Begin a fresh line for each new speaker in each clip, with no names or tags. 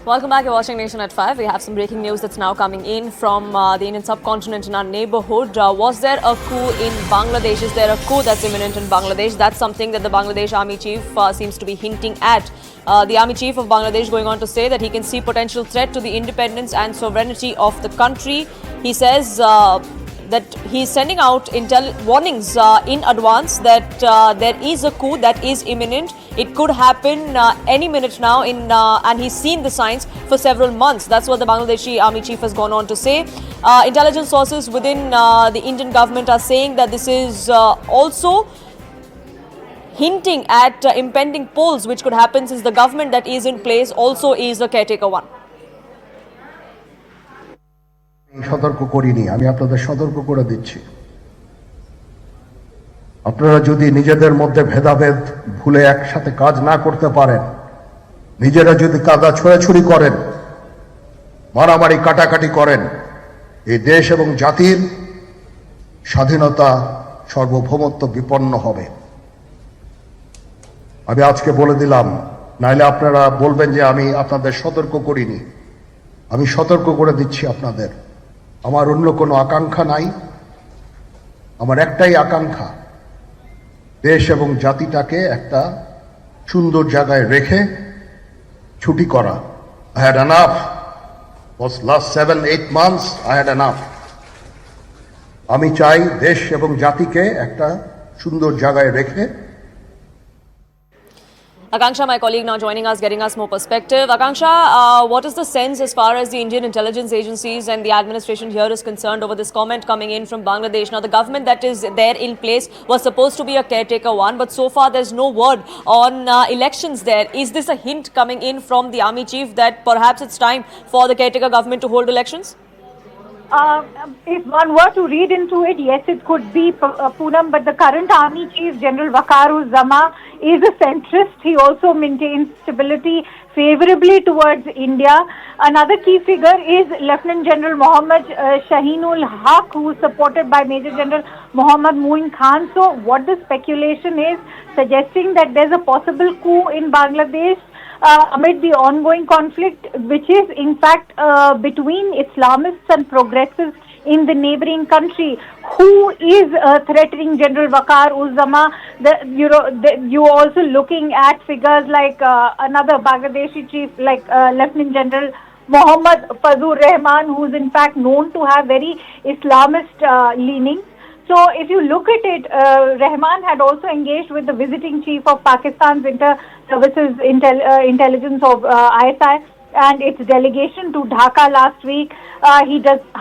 Welcome back. You're watching Nation at 5. We have some breaking news that's now coming in from the Indian subcontinent in our neighborhood. Was there a coup in Bangladesh? Is there a coup that's imminent in Bangladesh? That's something that the Bangladesh Army Chief seems to be hinting at. The Army Chief of Bangladesh going on to say that he can see potential threat to the independence and sovereignty of the country. He says that he's sending out warnings in advance that there is a coup that is imminent. It could happen any minute now, and he's seen the signs for several months. That's what the Bangladeshi Army Chief has gone on to say. Intelligence sources within the Indian government are saying that this is also hinting at impending polls which could happen, since the government that is in place also is a caretaker one.
সতর্ক করিনি, আমি আপনাদের সতর্ক করে দিচ্ছি। আপনারা যদি নিজেদের মধ্যে ভেদাভেদ ভুলে একসাথে কাজ না করতে পারেন, নিজেরা যদি কাদা ছোড়াছুড়ি করেন, মারামারি কাটাকাটি করেন, এই দেশ এবং জাতির স্বাধীনতা সার্বভৌমত্ব বিপন্ন হবে। আমি আজকে বলে দিলাম, নাইলে আপনারা বলবেন যে আমি আপনাদের সতর্ক করিনি। আমি সতর্ক করে দিচ্ছি আপনাদের। আমার অন্য কোনো আকাঙ্ক্ষা নাই, আমার একটাই আকাঙ্ক্ষা, দেশ এবং জাতিটাকে একটা সুন্দর জায়গায় রেখে ছুটি করা। I had enough. Was last 7-8 months I had enough. আমি চাই দেশ এবং জাতিকে একটা সুন্দর জায়গায় রেখে।
Akanksha, my colleague, now joining us, getting us more perspective. Akanksha, what is the sense as far as the Indian intelligence agencies and the administration here is concerned over this comment coming in from Bangladesh? Now, the government that is there in place was supposed to be a caretaker one, but so far there's no word on elections there. Is this a hint coming in from the army chief that perhaps it's time for the caretaker government to hold elections?
If one were to read into it, yes, it could be, Poonam, but the current Army Chief, General Waqar-uz-Zaman, is a centrist. He also maintains stability favorably towards India. Another key figure is Lieutenant General Mohammad Shaheenul Haq, who is supported by Major General Mohammad Moin Khan. So what the speculation is, suggesting that there's a possible coup in Bangladesh amid the ongoing conflict, which is in fact between Islamists and progressives in the neighboring country. Who is threatening General Waqar-uz-Zaman? You also looking at figures like another Bangladeshi chief, like Lieutenant General Mohammad Fazur Rahman, who is in fact known to have very Islamist leanings. So if you look at it, Rahman had also engaged with the visiting chief of Pakistan's inter-services intelligence of ISI and its delegation to Dhaka last week.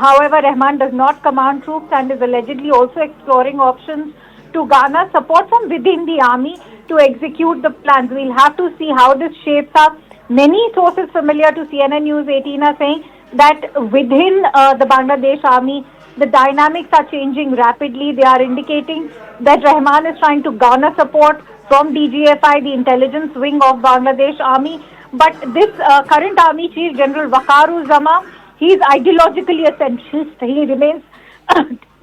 However, Rahman does not command troops and is allegedly also exploring options to garner support from within the army to execute the plans. We'll have to see how this shapes up. Many sources familiar to CNN News 18 are saying that within the Bangladesh army, the dynamics are changing rapidly. They are indicating that Rahman is trying to garner support from DGFI, the intelligence wing of Bangladesh army. But this current army chief, General Waqar-uz-Zaman, he is ideologically a centrist. He remains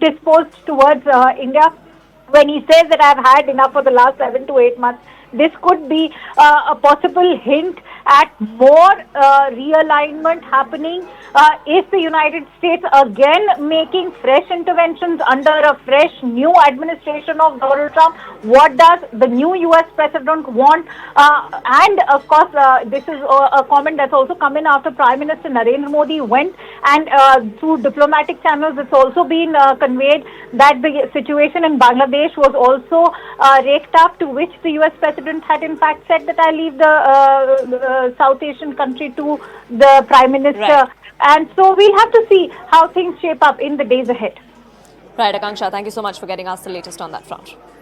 disposed towards India. When he says that I've had enough for the last 7 to 8 months, this could be a possible hint at more realignment happening if the United States again making fresh interventions under a fresh new administration of Donald Trump. What does the new US president want? And of course, this is a comment that's also come in after Prime Minister Narendra Modi went, and through diplomatic channels it's also been conveyed that the situation in Bangladesh was also raked up, to which the US president had in fact said that I leave the South Asian country to the Prime Minister. Right. And so we'll have to see how things shape up in the days ahead.
Right, Akanksha, thank you so much for getting us the latest on that front.